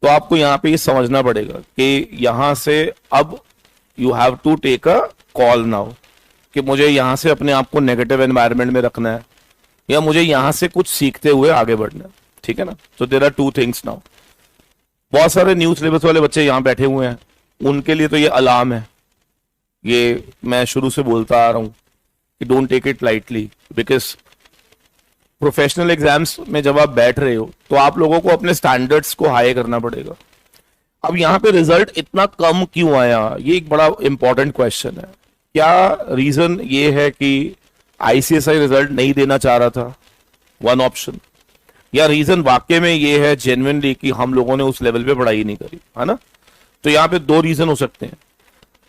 तो आपको यहाँ पे ये समझना पड़ेगा कि यहाँ से अब you have to take a call now कि मुझे यहाँ से अपने आप को नेगेटिव एनवायरनमेंट में रखना है या मुझे यहाँ से कुछ सीखते हुए आगे बढ़ना है, ठीक है ना। तो there are two things now. बहुत सारे न्यू सिलेबस वाले बच्चे यहाँ बैठे हुए हैं, उनके लिए तो ये अलार्म है। ये मैं शुरू से बोलता आ रहा हूँ कि don't take it lightly, because professional exams में जब आप बैठ रहे हो तो आप लोगों को अपने स्टैंडर्ड्स को हाई करना पड़ेगा। अब यहाँ पे रिजल्ट इतना कम क्यों आया, ये एक बड़ा इंपॉर्टेंट क्वेश्चन है। क्या रीजन ये है कि आईसीएसआई रिजल्ट नहीं देना चाह रहा था, वन ऑप्शन, या रीजन वाकई में ये है जेन्युइनली कि हम लोगों ने उस लेवल पे पढ़ाई नहीं करी, है ना। तो यहाँ पे दो रीजन हो सकते हैं।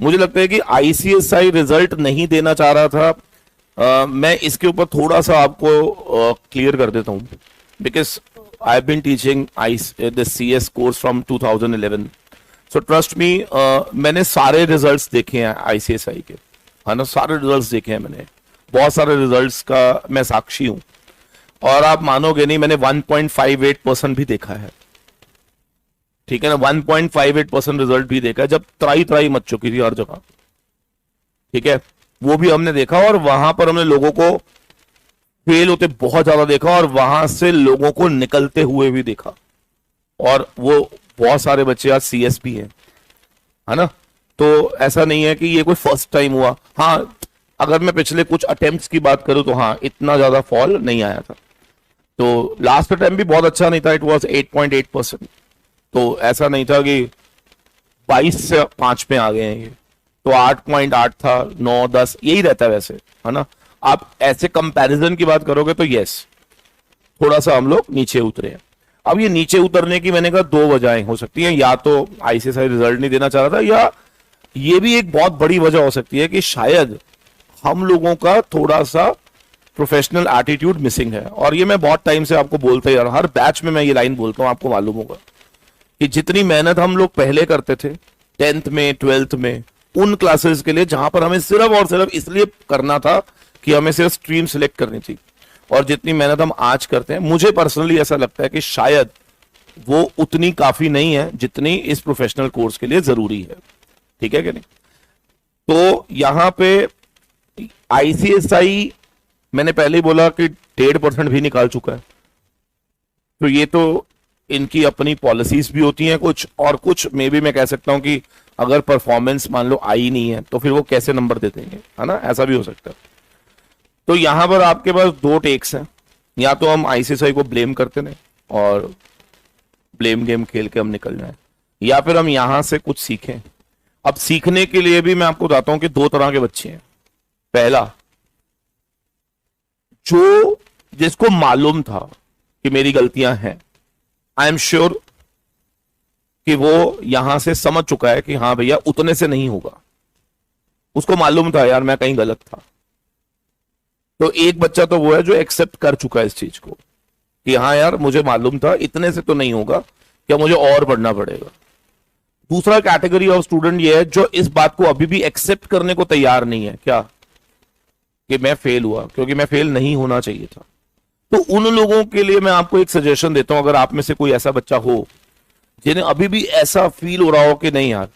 मुझे लगता है कि आईसीएसआई रिजल्ट नहीं देना चाह रहा था। मैं इसके ऊपर थोड़ा सा आपको क्लियर कर देता हूँ, because I have been teaching the CS course from 2011, so trust me, मैंने सारे रिजल्ट्स देखे हैं आईसीएसआई के, है ना, सारे रिजल्ट्स देखे हैं मैंने, बहुत सारे रिजल्ट्स का मैं साक्षी हूं। और आप मानोगे नहीं, मैंने 1.58% भी देखा है, ठीक है ना, 1.58% रिजल्ट भी देखा है जब त्राई त्राई मच चुकी थी हर जगह, ठीक है, वो भी हमने देखा। और वहां पर हमने लोगों को फेल होते बहुत ज्यादा देखा और वहां से लोगों को निकलते हुए भी देखा। और वो बहुत सारे बच्चे आज सीएस भी हैं, है ना। तो ऐसा नहीं है कि ये कोई फर्स्ट टाइम हुआ। हाँ, अगर मैं पिछले कुछ अटेम्प्ट्स की बात करूं तो हाँ, इतना ज्यादा फॉल नहीं आया था। तो लास्ट अटेम्प्ट भी बहुत अच्छा नहीं था, इट वाज 8.8%। तो ऐसा नहीं था कि 22 से 5 में आ गए हैं ये, तो 8.8 था, 9, 10 यही रहता है वैसे, है ना। आप ऐसे कंपैरिजन की बात करोगे तो यस, थोड़ा सा हम लोग नीचे उतरे हैं। अब ये नीचे उतरने की मैंने कहा दो वजहें हो सकती हैं, या तो आईसीएसआई रिजल्ट नहीं देना चाह रहा था, या ये भी एक बहुत बड़ी वजह हो सकती है कि शायद हम लोगों का थोड़ा सा प्रोफेशनल एटीट्यूड मिसिंग है। और ये मैं बहुत टाइम से आपको बोलते ही, हर बैच में मैं ये लाइन बोलता हूं, आपको मालूम होगा कि जितनी मेहनत हम लोग पहले करते थे 10th में 12th में उन क्लासेस के लिए जहां पर हमें सिर्फ और सिर्फ इसलिए करना था कि हमें सिर्फ स्ट्रीम सिलेक्ट करनी थी, और जितनी मेहनत हम आज करते हैं, मुझे पर्सनली ऐसा लगता है कि शायद वो उतनी काफी नहीं है जितनी इस प्रोफेशनल कोर्स के लिए जरूरी है, ठीक है कि नहीं। तो यहां पे आईसीएसआई मैंने पहले ही बोला कि 1.5% भी निकाल चुका है। तो ये तो इनकी अपनी पॉलिसीज भी होती हैं कुछ, और कुछ मे भी मैं कह सकता हूं कि अगर परफॉर्मेंस मान लो आई नहीं है तो फिर वो कैसे नंबर दे देंगे, है ना, ऐसा भी हो सकता है। तो यहां पर आपके पास दो टेक्स हैं, या तो हम आईसीएसआई को ब्लेम करते हैं और ब्लेम गेम खेल के हम निकल जाएं, या फिर हम यहां से कुछ सीखें। अब सीखने के लिए भी मैं आपको बताता हूं कि दो तरह के बच्चे हैं। पहला, जो जिसको मालूम था कि मेरी गलतियां हैं, आई एम श्योर कि वो यहां से समझ चुका है कि हाँ भैया उतने से नहीं होगा, उसको मालूम था यार मैं कहीं गलत था। तो एक बच्चा तो वो है जो एक्सेप्ट कर चुका है इस चीज को कि हाँ यार मुझे मालूम था इतने से तो नहीं होगा, क्या मुझे और पढ़ना पड़ेगा। दूसरा कैटेगरी ऑफ स्टूडेंट ये है जो इस बात को अभी भी एक्सेप्ट करने को तैयार नहीं है, क्या, कि मैं फेल हुआ, क्योंकि मैं फेल नहीं होना चाहिए था। तो उन लोगों के लिए मैं आपको एक सजेशन देता हूं, अगर आप में से कोई ऐसा बच्चा हो जिन्हें अभी भी ऐसा फील हो रहा हो कि नहीं यार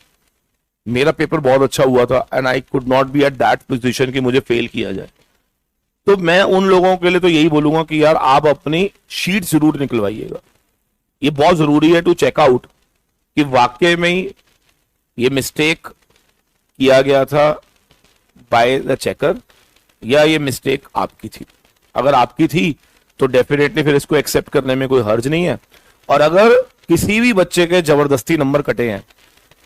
मेरा पेपर बहुत अच्छा हुआ था and I could not be at that position कि मुझे फेल किया जाए, तो मैं उन लोगों के लिए तो यही बोलूंगा कि यार आप अपनी शीट जरूर निकलवाइएगा। ये बहुत जरूरी है टू चेक आउट कि वाकई में ही ये मिस्टेक किया गया था बाय द चेकर, या ये मिस्टेक आपकी थी। अगर आपकी थी तो डेफिनेटली फिर इसको एक्सेप्ट करने में कोई हर्ज नहीं है। और अगर किसी भी बच्चे के जबरदस्ती नंबर कटे हैं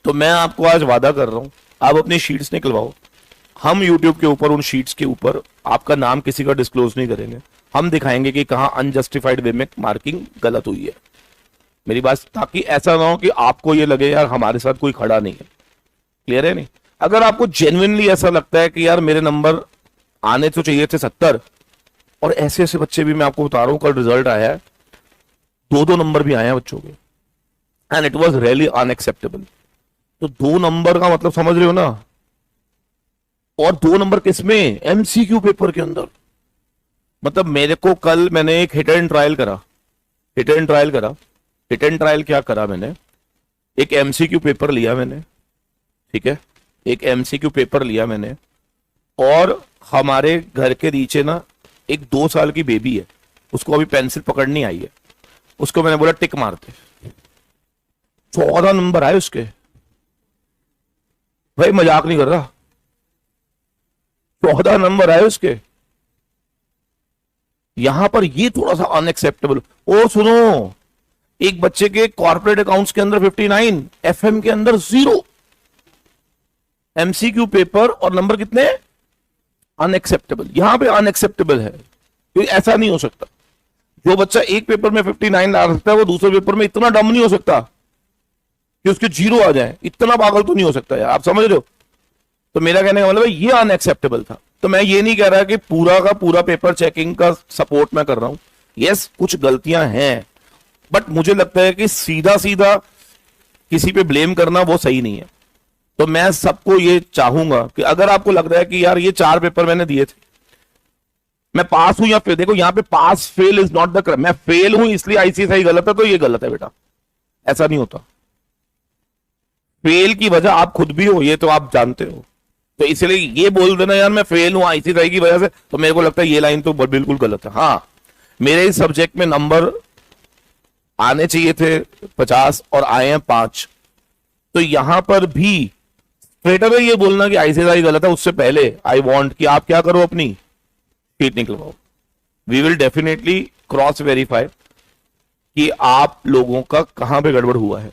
तो मैं आपको आज वादा कर रहा हूं, आप अपनी शीट्स निकलवाओ। हम YouTube के ऊपर उन शीट्स के ऊपर आपका नाम किसी का डिस्क्लोज नहीं करेंगे, हम दिखाएंगे कि कहां अनजस्टिफाइड वे में मार्किंग गलत हुई है। मेरी बात, ताकि ऐसा ना हो कि आपको ये लगे यार हमारे साथ कोई खड़ा नहीं है। क्लियर है नहीं? अगर आपको जेन्युइनली ऐसा लगता है कि यार मेरे नंबर आने तो चाहिए थे 70, और ऐसे ऐसे बच्चे भी मैं आपको बता रहा हूं, कल रिजल्ट आया है 2-2 नंबर भी आए हैं बच्चों के, and it was really unacceptable. तो 2 नंबर का मतलब समझ रहे हो ना, और 2 नंबर किसमें, एमसीक्यू पेपर के अंदर। मतलब मेरे को कल मैंने एक हिट एंड ट्रायल करा। हिट एंड ट्रायल क्या करा मैंने, एक एमसीक्यू पेपर लिया मैंने, ठीक है, एक एमसीक्यू पेपर लिया मैंने, और हमारे घर के नीचे ना एक 2 साल की बेबी है, उसको अभी पेंसिल पकड़नी आई है, उसको मैंने बोला टिक मारते, 14 नंबर आए उसके। भाई मजाक नहीं कर रहा, 14 नंबर आए उसके। यहां पर ये थोड़ा सा अनएक्सेप्टेबल। और सुनो, एक बच्चे के कॉर्पोरेट अकाउंट्स के अंदर 59, एफएम के अंदर 0, एमसीक्यू पेपर और नंबर कितने? अनएक्सेप्टेबल। यहां पे अनएक्सेप्टेबल है, क्योंकि ऐसा नहीं हो सकता। जो बच्चा एक पेपर में 59 ला सकता है, वो दूसरे पेपर में इतना डम नहीं हो सकता कि उसके 0 आ जाए। इतना पागल तो नहीं हो सकता यार, आप समझ रहे हो? तो मेरा कहने का मतलब है ये अनएक्सेप्टेबल था। तो मैं ये नहीं कह रहा कि पूरा का पूरा पेपर चेकिंग का सपोर्ट मैं कर रहा हूं। यस, कुछ गलतियां हैं, बट मुझे लगता है कि सीधा सीधा किसी पे ब्लेम करना वो सही नहीं है। तो मैं सबको ये चाहूंगा कि अगर आपको लग रहा है कि यार ये 4 पेपर मैंने दिए थे, मैं पास हूं या फेल, देखो यहां पे pass fail is not the, मैं फेल हूं इसलिए आईसीएसआई गलत है तो ये गलत है बेटा, ऐसा नहीं होता। फेल की वजह आप खुद भी हो, ये तो आप जानते हो। तो इसलिए ये बोल देना यार मैं फेल हूं आईसीएसआई की वजह से, तो मेरे को लगता है ये लाइन तो बिल्कुल गलत है। हाँ, मेरे इस सब्जेक्ट में नंबर आने चाहिए थे 50 और आए हैं 5, तो यहां पर भी स्ट्रेट अवे ये बोलना कि आईसीएसआई गलत है, उससे पहले आई वांट कि आप क्या करो, अपनी शीट निकलवाओ। We will definitely cross verify कि आप लोगों का कहां पे गड़बड़ हुआ है,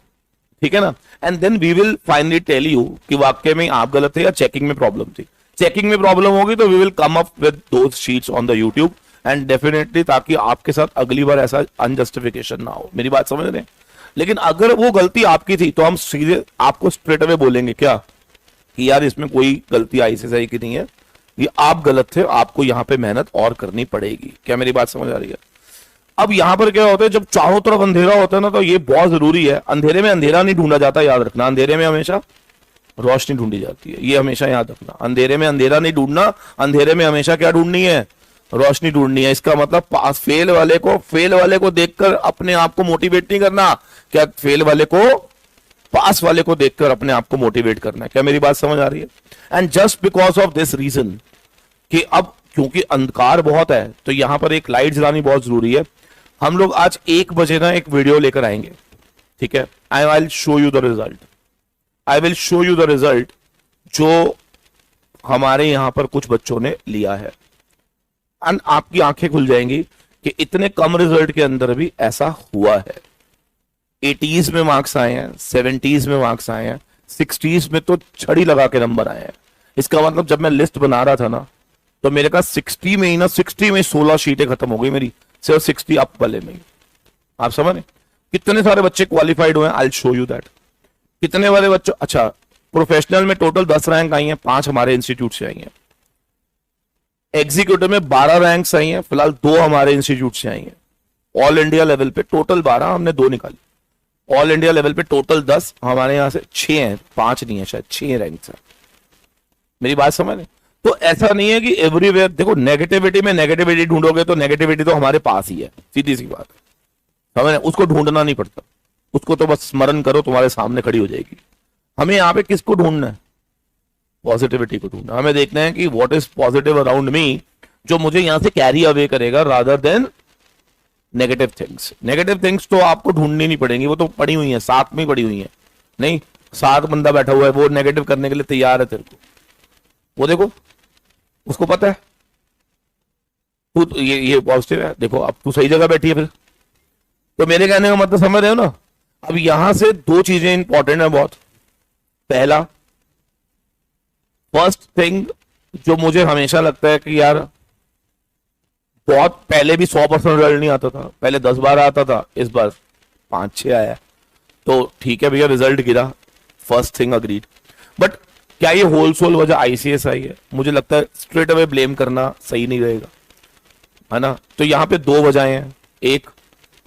ठीक है ना, and then we will finally tell you कि वाकई में आप गलत थे या चेकिंग में प्रॉब्लम थी। चेकिंग में प्रॉब्लम होगी तो we will come up with those sheets on the YouTube and definitely, ताकि आपके साथ अगली बार ऐसा अनजस्टिफिकेशन ना हो। मेरी बात समझ रहे हैं? लेकिन अगर वो गलती आपकी थी तो हम सीधे आपको स्ट्रेट अवे बोलेंगे क्या कि यार इसमें कोई गलती आईसीएसआई की नहीं है, ये आप गलत थे, आपको यहां पे मेहनत और करनी पड़ेगी। क्या मेरी बात समझ आ रही है? अब यहां पर क्या होता है, जब चारों तरफ अंधेरा होता है ना, तो ये बहुत जरूरी है। अंधेरे में अंधेरा नहीं ढूंढा जाता, याद रखना। अंधेरे में हमेशा रोशनी ढूंढी जाती है, ये हमेशा याद रखना। अंधेरे में अंधेरा नहीं ढूंढना, अंधेरे में हमेशा क्या ढूंढनी है? रोशनी ढूंढनी है। इसका मतलब पास फेल वाले को देखकर अपने आप को मोटिवेट नहीं करना, क्या फेल वाले को पास वाले को देखकर अपने आप को मोटिवेट करना है। क्या मेरी बात समझ आ रही है? And just because of this reason कि अब क्योंकि अंधकार बहुत है, तो यहां पर एक लाइट जलानी बहुत जरूरी है। हम लोग आज 1 बजे ना एक वीडियो लेकर आएंगे, ठीक है? I will show you the result, I will show you the result जो हमारे यहां पर कुछ बच्चों ने लिया है, एंड आपकी आंखें खुल जाएंगी कि इतने कम रिजल्ट के अंदर भी ऐसा हुआ है। 80s में मार्क्स आए हैं, 70s में मार्क्स आए हैं, 60s में तो छड़ी लगा के नंबर आए हैं। इसका मतलब जब मैं लिस्ट बना रहा था ना, तो मेरे का 60 में ही ना, 60 में 16 शीटें खत्म हो गई मेरी, सिर्फ 60 अप वाले में ही। आप समझ रहे कितने सारे बच्चे क्वालिफाइड हुए हैं? I show you that. कितने वाले बच्चों, अच्छा प्रोफेशनल में टोटल 10 रैंक आई हैं, 5 हमारे इंस्टीट्यूट से आई हैं। एग्जीक्यूटिव में 12 रैंक्स आई हैं, फिलहाल 2 हमारे इंस्टीट्यूट से आई हैं। ऑल इंडिया लेवल पे टोटल 12, हमने 2 निकाली। ऑल इंडिया लेवल पे टोटल 10, हमारे यहां से 6 हैं, 5 नहीं है शायद, 6 रैंक्स है। मेरी बात समझ रहे? तो ऐसा नहीं है कि एवरीवेयर, देखो नेगेटिविटी में नेगेटिविटी ढूंढोगे तो नेगेटिविटी तो हमारे पास ही है, सीधी सी बात है। समझ रहे? उसको ढूंढना नहीं पड़ता, उसको तो बस स्मरण करो, तुम्हारे सामने खड़ी हो जाएगी। हमें यहाँ पे किसको ढूंढना है? पॉजिटिविटी को ढूंढना। हमें देखना है कि what is positive around me, जो मुझे यहां से कैरी अवे करेगा, rather than negative things. Negative things तो आपको ढूंढनी नहीं पड़ेंगी, वो तो पड़ी हुई है, साथ में पड़ी हुई है। नहीं, साथ बंदा बैठा हुआ है, वो नेगेटिव करने के लिए तैयार है तेरे को, वो देखो, उसको पता है तू ये पॉजिटिव है। देखो अब तू सही जगह बैठी है फिर। तो मेरे कहने का मतलब समझ रहे हो ना? अब यहां से 2 चीजें इंपॉर्टेंट है बहुत। पहला, फर्स्ट थिंग जो मुझे हमेशा लगता है कि यार बहुत पहले भी 100% रिजल्ट नहीं आता था, पहले 10-12 आता था, इस बार 5-6 आया, तो ठीक है भैया, रिजल्ट गिरा, फर्स्ट थिंग अग्रीड। बट क्या ये होल सोल वजह आईसीएसआई है? मुझे लगता है स्ट्रेट अवे ब्लेम करना सही नहीं रहेगा, है ना? तो यहां पे 2 वजहें हैं। एक,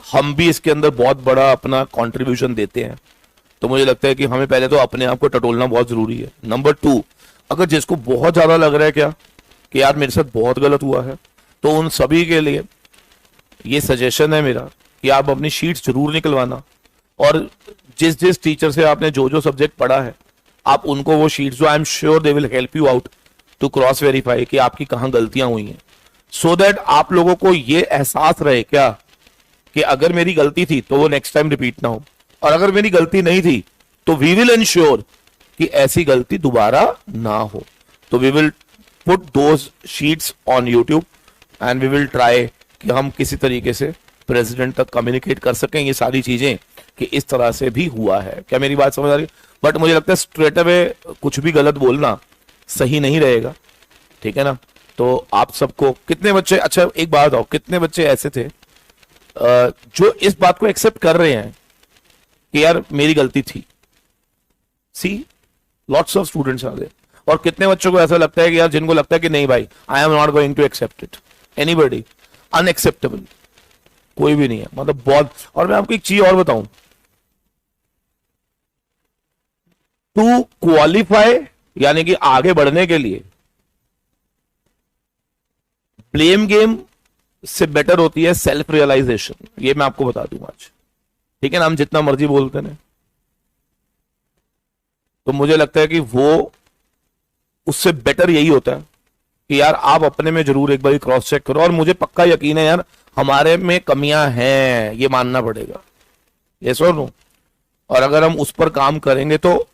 हम भी इसके अंदर बहुत बड़ा अपना कंट्रीब्यूशन देते हैं, तो मुझे लगता है कि हमें पहले तो अपने आप को टटोलना बहुत जरूरी है। नंबर 2, अगर जिसको बहुत ज्यादा लग रहा है क्या कि यार मेरे साथ बहुत गलत हुआ है, तो उन सभी के लिए ये सजेशन है मेरा कि आप अपनी शीट्स जरूर निकलवाना। और जिस जिस टीचर से आपने जो जो सब्जेक्ट पढ़ा है, आप उनको वो sheets, I am sure they will help you out to cross verify कि आपकी कहाँ गलतियां हुई हैं, सो दैट आप लोगों को ये एहसास रहे क्या कि अगर मेरी गलती थी तो वो नेक्स्ट टाइम रिपीट ना हो, और अगर मेरी गलती नहीं थी तो वी विल इंश्योर कि ऐसी गलती दोबारा ना हो। तो we will put those sheets on YouTube and we will try कि हम किसी तरीके से प्रेसिडेंट तक कम्युनिकेट कर सकें ये सारी चीजें कि इस तरह से भी हुआ है। क्या मेरी बात समझ आ रही है? बट मुझे लगता है स्ट्रेट अवे कुछ भी गलत बोलना सही नहीं रहेगा, ठीक है ना। तो आप सबको, कितने बच्चे, अच्छा एक बात बताओ, कितने बच्चे ऐसे थे जो इस बात को एक्सेप्ट कर रहे हैं कि यार मेरी गलती थी? See lots of students are there. और कितने बच्चों को ऐसा लगता है कि यार, जिनको लगता है कि नहीं भाई, I am not going to accept it, anybody, unacceptable, कोई भी नहीं है, मतलब बहुत। और मैं आपको एक चीज और बताऊं, टू क्वालिफाई यानी कि आगे बढ़ने के लिए ब्लेम गेम से बेटर होती है सेल्फ रियलाइजेशन। ये मैं आपको बता दूंगा आज, ठीक है ना। हम जितना मर्जी बोलते हैं, तो मुझे लगता है कि वो उससे बेटर यही होता है कि यार आप अपने में जरूर एक बार क्रॉस चेक करो। और मुझे पक्का यकीन है यार, हमारे में कमियां हैं, ये मानना पड़ेगा, यस और नो। और अगर हम उस पर काम करेंगे तो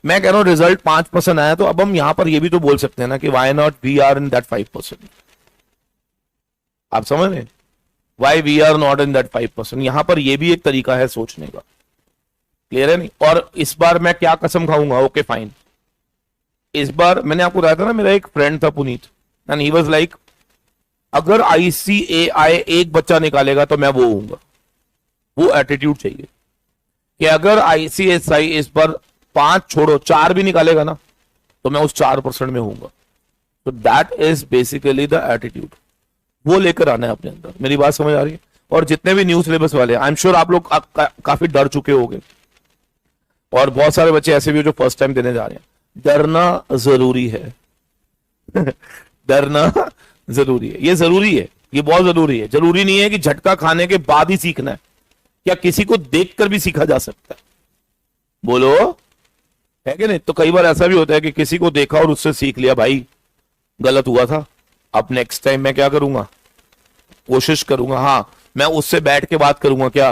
मैं कह रहा हूं रिजल्ट 5% आया, तो अब हम यहां पर ये भी तो बोल सकते हैं ना कि why not we are in that 5%। आप समझ रहे हैं? Why we are not in that 5%, यहां पर ये भी एक तरीका है सोचने का। क्लियर है नहीं? और इस बार मैं क्या कसम खाऊंगा, ओके फाइन, इस बार मैंने आपको बताया था ना, मेरा एक फ्रेंड था Puneet, and he was like, अगर ICAI एक बच्चा निकालेगा तो मैं वो हूंगा। वो एटीट्यूड चाहिए कि अगर ICSI इस बार 5 छोड़ो 4 भी निकालेगा ना, तो मैं उस 4% में हूंगा। तो that is basically the attitude, वो लेकर आना है अपने अंदर। मेरी बात समझ आ रही है? और जितने भी न्यू सिलेबस वाले, आई एम श्योर आप लोग काफी डर चुके होंगे, और बहुत सारे बच्चे ऐसे भी जो फर्स्ट टाइम देने जा रहे हैं। डरना जरूरी है डरना जरूरी है, ये जरूरी है, ये बहुत जरूरी है। जरूरी नहीं है कि झटका खाने के बाद ही सीखना है, क्या किसी को देखकर भी सीखा जा सकता है? बोलो, है कि नहीं? तो कई बार ऐसा भी होता है कि किसी को देखा और उससे सीख लिया, भाई गलत हुआ था, अब नेक्स्ट टाइम मैं क्या करूंगा, कोशिश करूंगा, हाँ मैं उससे बैठ के बात करूंगा, क्या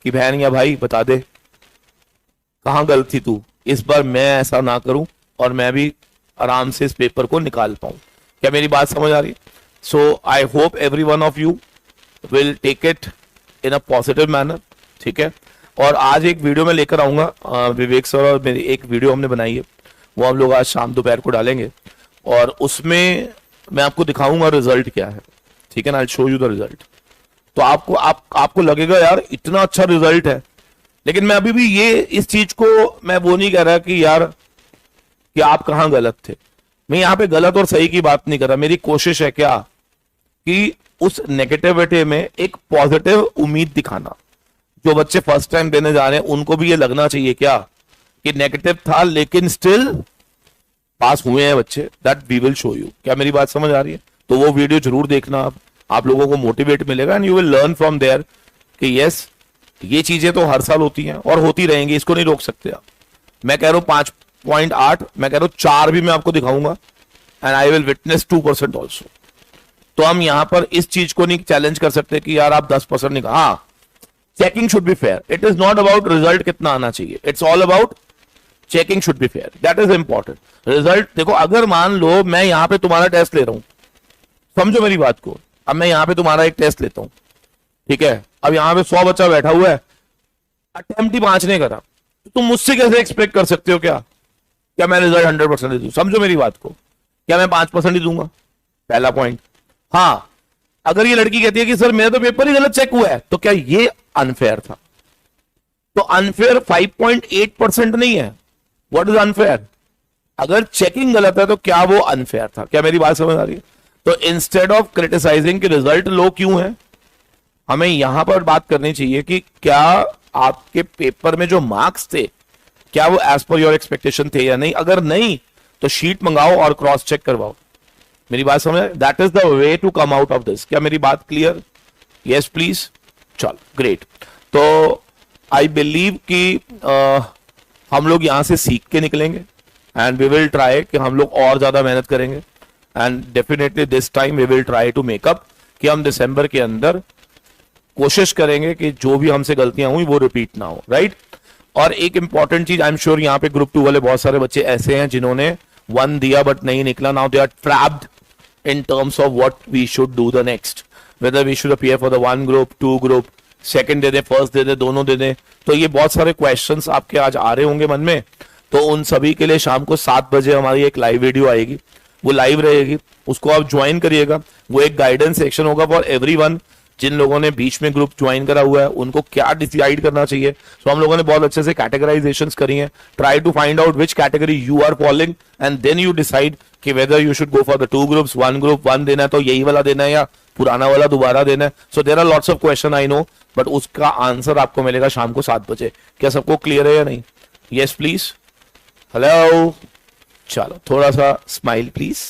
कि बहन या भाई बता दे कहां गलत थी तू, इस बार मैं ऐसा ना करूं और मैं भी आराम से इस पेपर को निकाल पाऊं। क्या मेरी बात समझ आ रही है? So I hope every one of you will take it in a positive manner, ठीक है। और आज एक वीडियो में लेकर आऊंगा, विवेक सर और मेरी एक वीडियो हमने बनाई है, वो हम लोग आज शाम दोपहर को डालेंगे, और उसमें मैं आपको दिखाऊंगा रिजल्ट क्या है, ठीक है ना। I show you the result. तो आपको लगेगा यार इतना अच्छा रिजल्ट है, लेकिन मैं अभी भी ये इस चीज को मैं वो नहीं कह रहा कि यार कि आप कहां गलत थे। मैं यहां पे गलत और सही की बात नहीं कर रहा। मेरी कोशिश है क्या कि उस नेगेटिविटी में एक पॉजिटिव उम्मीद दिखाना। जो बच्चे फर्स्ट टाइम देने जा रहे हैं उनको भी ये लगना चाहिए क्या कि नेगेटिव था लेकिन स्टिल पास हुए हैं बच्चे। That we will show you. क्या मेरी बात समझ आ रही है? तो वो वीडियो जरूर देखना, आप लोगों को मोटिवेट मिलेगा and you will learn from there कि यस ये चीजें तो हर साल होती हैं और होती रहेंगी, इसको नहीं रोक सकते आप। मैं कह रहा हूं 5.8, मैं कह रहा हूं 4 भी मैं आपको दिखाऊंगा and I will witness 2% also. तो हम यहां पर इस चीज को नहीं चैलेंज कर सकते कि यार आप 10% निकाल। हाँ, checking should be fair. It is not about result कितना आना चाहिए, it's all about checking should be fair. That is important. Result देखो, अगर मान लो मैं यहां पे तुम्हारा टेस्ट ले रहा हूं, समझो मेरी बात को, अब मैं यहां पे तुम्हारा एक टेस्ट लेता हूं, ठीक है। अब यहां पे 100 बच्चा बैठा हुआ है, अटेम्प्ट ही 5 ने करा, तो तुम मुझसे कैसे एक्सपेक्ट कर सकते हो क्या मैं रिजल्ट 100% दे दूं? समझो मेरी बात को, क्या मैं 5% ही दूंगा? पहला पॉइंट। हाँ, अगर ये लड़की कहती है कि सर मेरा तो पेपर ही गलत चेक हुआ है, तो क्या ये अनफेयर था? तो अनफेयर 5.8% नहीं है। What is unfair? अगर चेकिंग गलत है तो क्या वो अनफेयर था? क्या मेरी बात समझ आ रही है? तो इंस्टेड ऑफ क्रिटिसाइजिंग कि रिजल्ट लो क्यों है, हमें यहां पर बात करनी चाहिए कि क्या आपके पेपर में जो मार्क्स थे क्या वो एज पर योर एक्सपेक्टेशन थे या नहीं। अगर नहीं तो शीट मंगाओ और क्रॉस चेक करवाओ। मेरी बात समझ? That is the way to come out of this. क्या मेरी बात क्लियर? Yes please. चल ग्रेट। तो आई बिलीव कि हम लोग यहाँ से सीख के निकलेंगे एंड वी विल ट्राई कि हम लोग और ज्यादा मेहनत करेंगे and definitely this time we will try to make up कि हम दिसंबर के अंदर कोशिश करेंगे कि जो भी हमसे गलतियां हुई वो रिपीट ना हो, राइट। और एक इंपॉर्टेंट चीज, आई एम श्योर यहाँ पे ग्रुप 2 वाले बहुत सारे बच्चे ऐसे हैं जिन्होंने 1 दिया बट नहीं निकला, now they are trapped in terms of what we should do the next, whether we should appear for the 1 group, 2 group, second they they, first दे दे, दोनों दे दे। तो ये बहुत सारे क्वेश्चंस आपके आज आ रहे होंगे मन में, तो उन सभी के लिए शाम को 7 बजे हमारी एक लाइव वीडियो आएगी, वो लाइव रहेगी, उसको आप ज्वाइन करिएगा। वो एक गाइडेंस सेक्शन होगा फॉर एवरीवन। जिन लोगों ने बीच में ग्रुप ज्वाइन करा हुआ है उनको क्या डिसाइड करना चाहिए, तो हम लोगों ने बहुत अच्छे से कैटेगराइजेशंस करी हैं। Try to find out which category you are following and then you decide कि whether you should go for the 2 groups, 1 group 1 देना है तो यही वाला देना है या पुराना वाला दोबारा देना है। So there are lots of question I know, but उसका आंसर आपको मिलेगा शाम को 7 बजे। क्या सबको क्लियर है या नहीं? यस प्लीज, हेलो, चलो थोड़ा सा स्माइल प्लीज।